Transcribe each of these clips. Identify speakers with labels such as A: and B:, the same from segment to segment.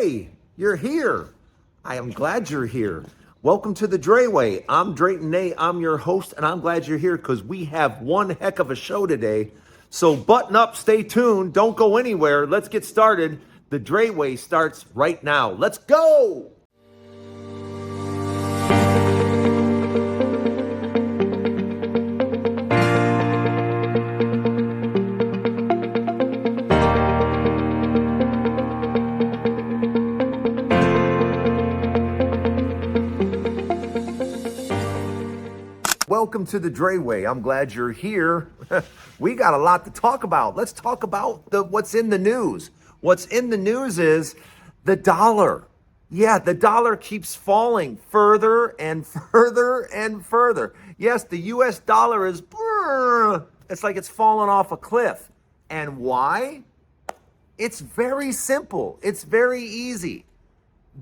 A: Dre, you're here. I am glad you're here. Welcome to the Dre Way. I'm Drayton Nay. I'm your host, and I'm glad you're here because we have one heck of a show today. So button up, stay tuned, don't go anywhere. Let's get started. The Dre Way starts right now. Let's go! Welcome to the Dre Way. I'm glad you're here. We got a lot to talk about. Let's talk about what's in the news. What's in the news is the dollar. Yeah, the dollar keeps falling further and further and further. Yes, the US dollar is, it's like it's fallen off a cliff. And why? It's very simple. It's very easy.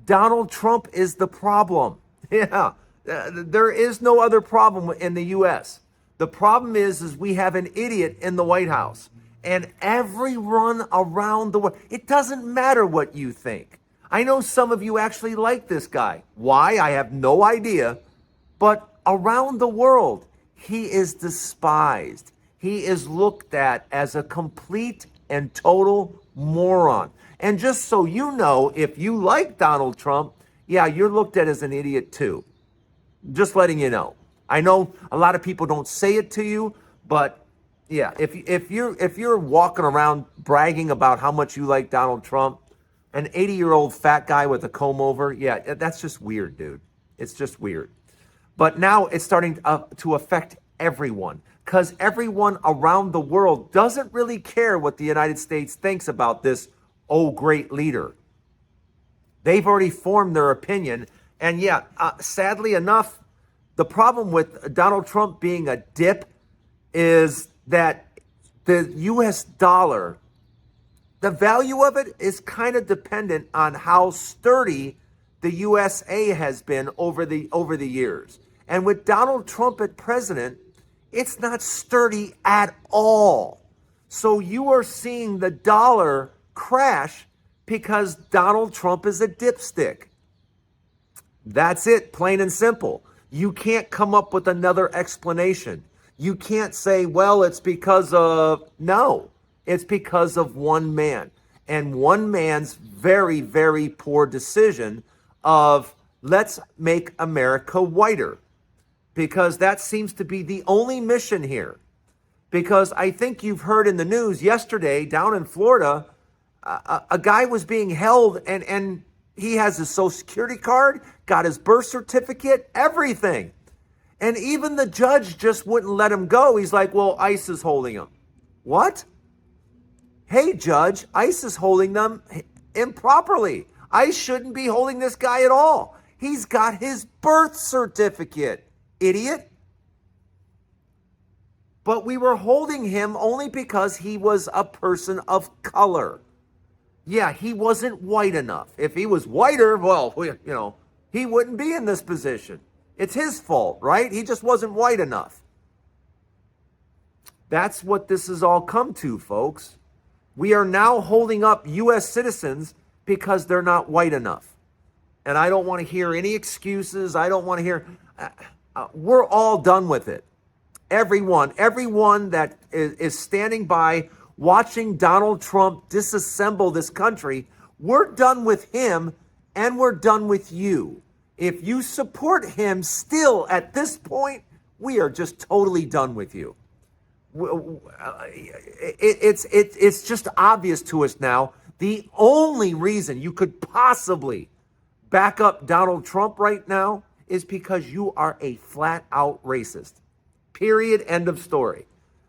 A: Donald Trump is the problem. Yeah. There is no other problem in the U.S. The problem is we have an idiot in the White House. And everyone around the world, it doesn't matter what you think. I know some of you actually like this guy. Why? I have no idea. But around the world, he is despised. He is looked at as a complete and total moron. And just so you know, if you like Donald Trump, yeah, you're looked at as an idiot too. Just letting you know. I know a lot of people don't say it to you, but yeah, if you're walking around bragging about how much you like Donald Trump, an 80-year-old fat guy with a comb over, yeah, that's just weird, dude. It's just weird. But now it's starting to affect everyone because everyone around the world doesn't really care what the United States thinks about this great leader. They've already formed their opinion. And yeah, sadly enough, the problem with Donald Trump being a dip is that the U.S. dollar, the value of it is kind of dependent on how sturdy the USA has been over the years. And with Donald Trump as president, it's not sturdy at all. So you are seeing the dollar crash because Donald Trump is a dipstick. That's it, plain and simple. You can't come up with another explanation. You can't say, well, it's because of, no, it's because of one man. And one man's very, very poor decision of let's make America whiter. Because that seems to be the only mission here. Because I think you've heard in the news yesterday down in Florida, a guy was being held and he has his Social Security card, got his birth certificate, everything. And even the judge just wouldn't let him go. He's like, well, ICE is holding him. What? Hey, judge, ICE is holding them improperly. ICE shouldn't be holding this guy at all. He's got his birth certificate, idiot. But we were holding him only because he was a person of color. Yeah, he wasn't white enough. If he was whiter, well, he wouldn't be in this position. It's his fault, right? He just wasn't white enough. That's what this has all come to, folks. We are now holding up U.S. citizens because they're not white enough. And I don't want to hear any excuses. I don't want to hear, we're all done with it. Everyone that is standing by watching Donald Trump disassemble this country, we're done with him and we're done with you. If you support him still at this point, we are just totally done with you. It's just obvious to us now. The only reason you could possibly back up Donald Trump right now is because you are a flat out racist. Period. End of story.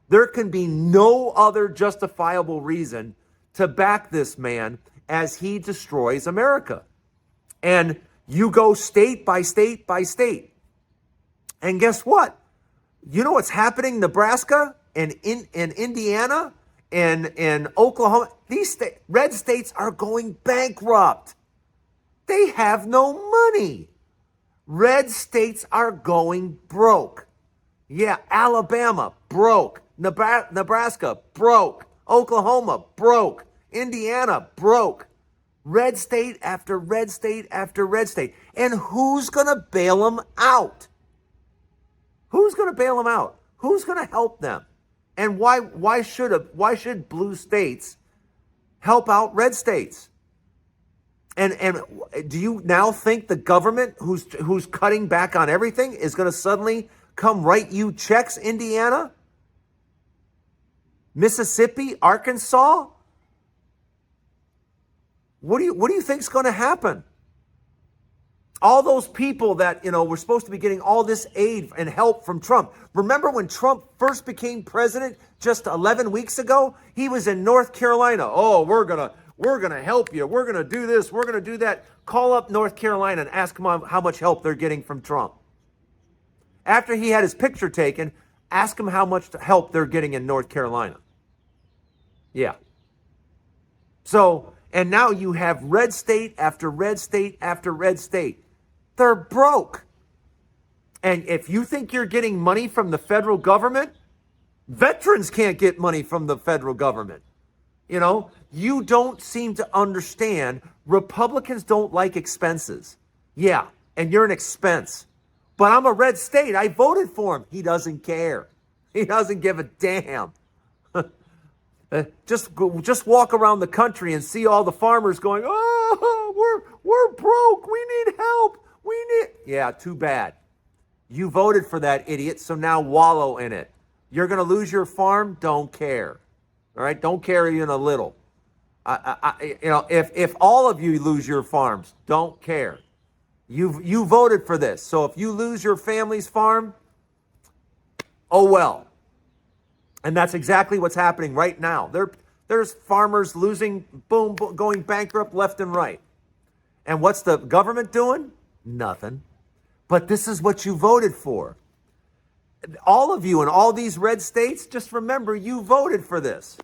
A: There can be no other justifiable reason to back this man as he destroys America. And you go state by state by state. And guess what? You know what's happening in Nebraska and in Indiana and in Oklahoma? These red states are going bankrupt. They have no money. Red states are going broke. Yeah, Alabama, broke. Nebraska, broke. Oklahoma, broke. Indiana, broke. Red state after red state after red state. And who's going to bail them out? Who's going to bail them out? Who's going to help them? And why should blue states help out red states? And do you now think the government who's cutting back on everything is going to suddenly come write you checks, Indiana, Mississippi, Arkansas? What do you think is going to happen? All those people that, were supposed to be getting all this aid and help from Trump. Remember when Trump first became president just 11 weeks ago? He was in North Carolina. Oh, we're going to help you. We're going to do this. We're going to do that. Call up North Carolina and ask them how much help they're getting from Trump. After he had his picture taken, ask them how much help they're getting in North Carolina. Yeah. So, and now you have red state after red state after red state. They're broke. And if you think you're getting money from the federal government, veterans can't get money from the federal government. You don't seem to understand. Republicans don't like expenses. Yeah, and you're an expense. But I'm a red state. I voted for him. He doesn't care. He doesn't give a damn. Just walk around the country and see all the farmers going, oh, we're broke. We need help. Yeah, too bad. You voted for that idiot, so now wallow in it. You're going to lose your farm? Don't care. All right? Don't care even a little. If all of you lose your farms, don't care. You voted for this. So if you lose your family's farm, oh well. And that's exactly what's happening right now. There's farmers losing, going bankrupt left and right. And what's the government doing? Nothing. But this is what you voted for. All of you in all these red states, just remember you voted for this.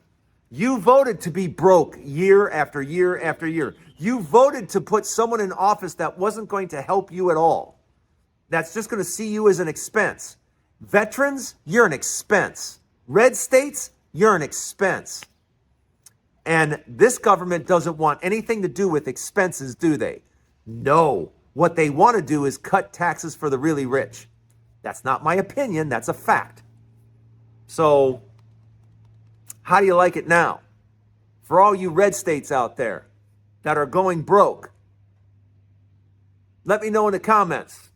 A: You voted to be broke year after year after year. You voted to put someone in office that wasn't going to help you at all. That's just going to see you as an expense. Veterans, you're an expense. Red states, you're an expense. And this government doesn't want anything to do with expenses, do they? No. What they want to do is cut taxes for the really rich. That's not my opinion. That's a fact. So, how do you like it now? For all you red states out there that are going broke, let me know in the comments.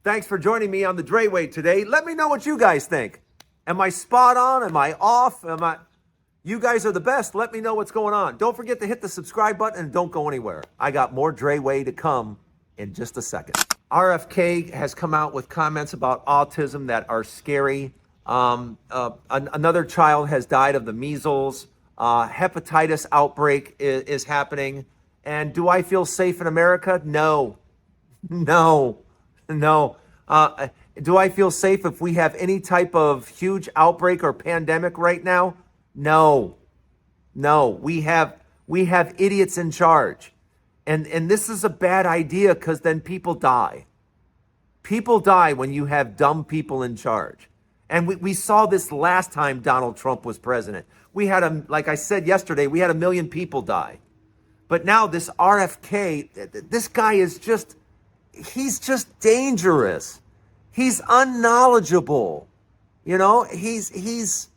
A: Thanks for joining me on the Dre Way today. Let me know what you guys think. Am I spot on? Am I off? You guys are the best. Let me know what's going on. Don't forget to hit the subscribe button and don't go anywhere. I got more Dre Way to come in just a second. RFK has come out with comments about autism that are scary. Another child has died of the measles. Hepatitis outbreak is happening. And do I feel safe in America? No. Do I feel safe if we have any type of huge outbreak or pandemic right now? No. We have idiots in charge. And this is a bad idea because then people die. People die when you have dumb people in charge. And we saw this last time Donald Trump was president. We had, like I said yesterday, we had 1 million people die. But now this RFK, this guy is he's just dangerous. He's unknowledgeable. He's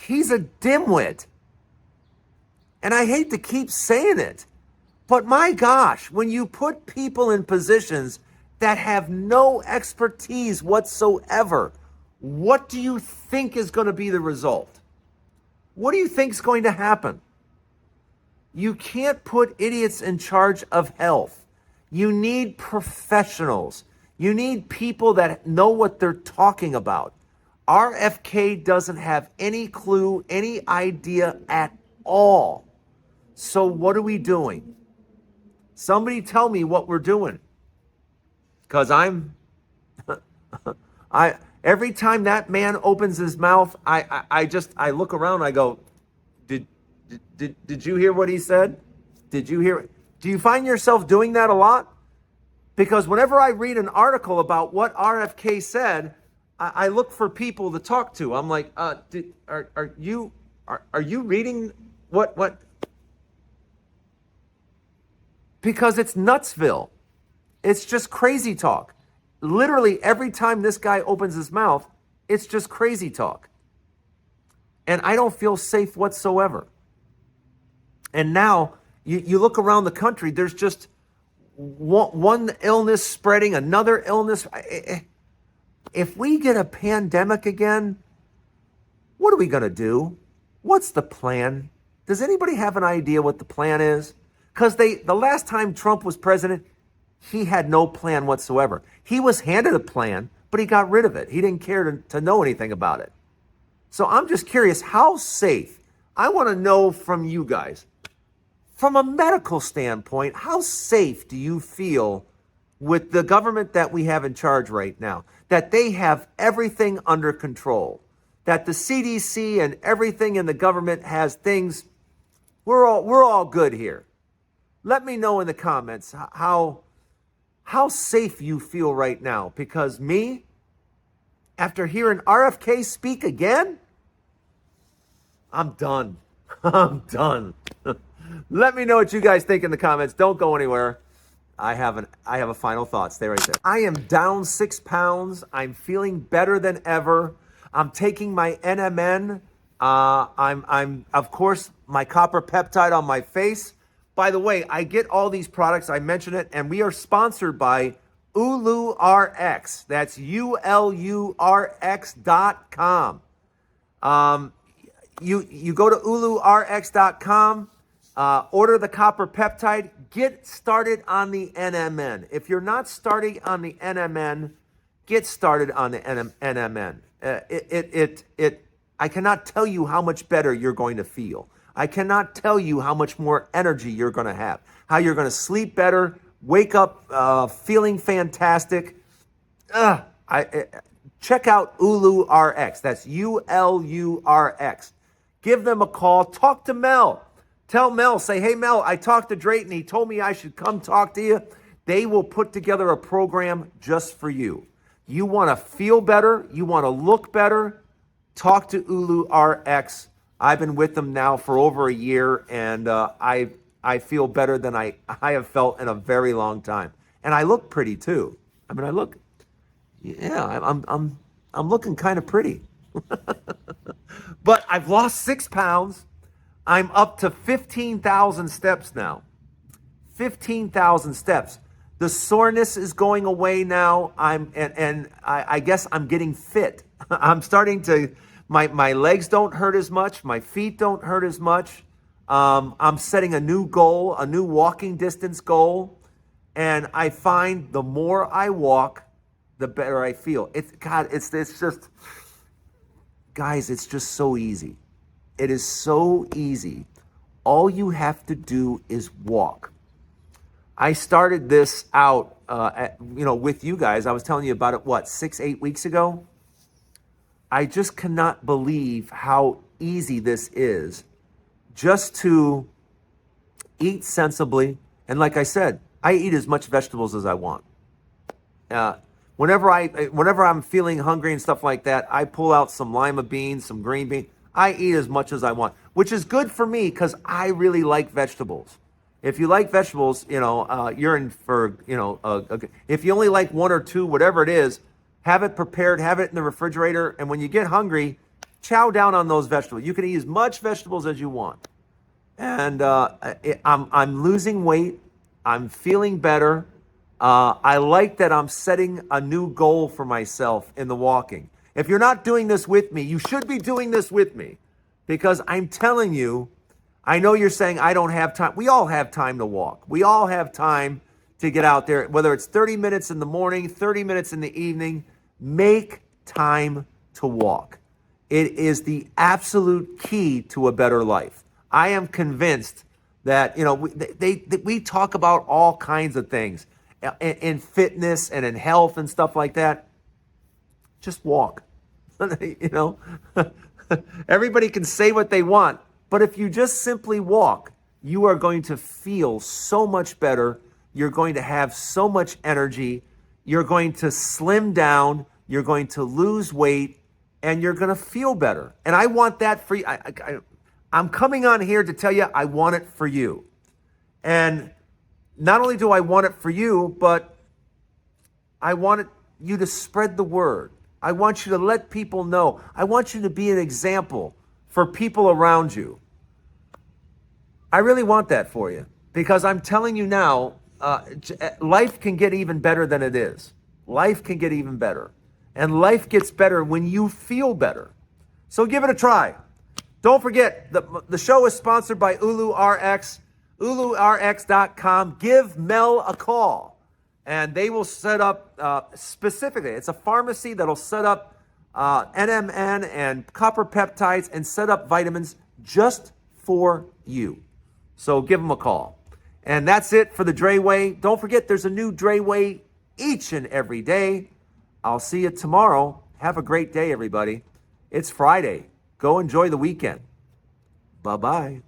A: a dimwit. And I hate to keep saying it. But my gosh, when you put people in positions that have no expertise whatsoever, what do you think is going to be the result? What do you think is going to happen? You can't put idiots in charge of health. You need professionals. You need people that know what they're talking about. RFK doesn't have any clue, any idea at all. So what are we doing? Somebody tell me what we're doing. Because every time that man opens his mouth, I look around, I go, did you hear what he said? Did you hear it? Do you find yourself doing that a lot? Because whenever I read an article about what RFK said, I look for people to talk to. I'm like, are you reading what? because it's Nutsville. It's just crazy talk. Literally every time this guy opens his mouth, it's just crazy talk. And I don't feel safe whatsoever. And now you look around the country, there's just one illness spreading, another illness. If we get a pandemic again, what are we going to do? What's the plan? Does anybody have an idea what the plan is? Because the last time Trump was president, he had no plan whatsoever. He was handed a plan, but he got rid of it. He didn't care to know anything about it. So I'm just curious, how safe? I want to know from you guys, from a medical standpoint, how safe do you feel with the government that we have in charge right now? That they have everything under control, that the CDC and everything in the government has things. We're all good here. Let me know in the comments how safe you feel right now, because me, after hearing RFK speak again, I'm done. I'm done. Let me know what you guys think in the comments. Don't go anywhere. I have a final thought. Stay right there. I am down 6 pounds. I'm feeling better than ever. I'm taking my NMN. I'm of course my copper peptide on my face. By the way, I get all these products. I mention it, and we are sponsored by Ulu RX. That's ULURX.com. You go to ULURX.com. Order the copper peptide. Get started on the NMN. If you're not starting on the NMN, get started on the NMN. I cannot tell you how much better you're going to feel. I cannot tell you how much more energy you're going to have, how you're going to sleep better, wake up feeling fantastic. Check out Ulu RX. That's ULURX. Give them a call. Talk to Mel. Tell Mel, say, hey, Mel, I talked to Drayton. He told me I should come talk to you. They will put together a program just for you. You want to feel better. You want to look better. Talk to Ulu RX. I've been with them now for over a year, and I feel better than I have felt in a very long time. And I look pretty too. I mean, I'm looking kind of pretty. But I've lost 6 pounds. I'm up to 15,000 steps now. 15,000 steps. The soreness is going away now. I guess I'm getting fit. I'm starting to, my legs don't hurt as much. My feet don't hurt as much. I'm setting a new goal, a new walking distance goal. And I find the more I walk, the better I feel. It's just, guys, it's just so easy. It is so easy. All you have to do is walk. I started this out, with you guys. I was telling you about it, 6-8 weeks ago? I just cannot believe how easy this is, just to eat sensibly. And like I said, I eat as much vegetables as I want. Whenever I'm feeling hungry and stuff like that, I pull out some lima beans, some green beans. I eat as much as I want, which is good for me because I really like vegetables. If you like vegetables, you're in for, if you only like 1 or 2, whatever it is, have it prepared, have it in the refrigerator. And when you get hungry, chow down on those vegetables. You can eat as much vegetables as you want. And I'm losing weight. I'm feeling better. I like that I'm setting a new goal for myself in the walking. If you're not doing this with me, you should be doing this with me, because I'm telling you, I know you're saying I don't have time. We all have time to walk. We all have time to get out there, whether it's 30 minutes in the morning, 30 minutes in the evening. Make time to walk. It is the absolute key to a better life. I am convinced that, we talk about all kinds of things in fitness and in health and stuff like that. Just walk. Everybody can say what they want, but if you just simply walk, you are going to feel so much better. You're going to have so much energy. You're going to slim down. You're going to lose weight, and you're going to feel better. And I want that for you. I'm coming on here to tell you I want it for you. And not only do I want it for you, but I want you to spread the word. I want you to let people know. I want you to be an example for people around you. I really want that for you because I'm telling you now, life can get even better than it is. Life can get even better. And life gets better when you feel better. So give it a try. Don't forget, the show is sponsored by UluRx, ulurx.com. Give Mel a call. And they will set up specifically, it's a pharmacy that'll set up NMN and copper peptides and set up vitamins just for you. So give them a call. And that's it for the Dre Way. Don't forget, there's a new Dre Way each and every day. I'll see you tomorrow. Have a great day, everybody. It's Friday. Go enjoy the weekend. Bye-bye.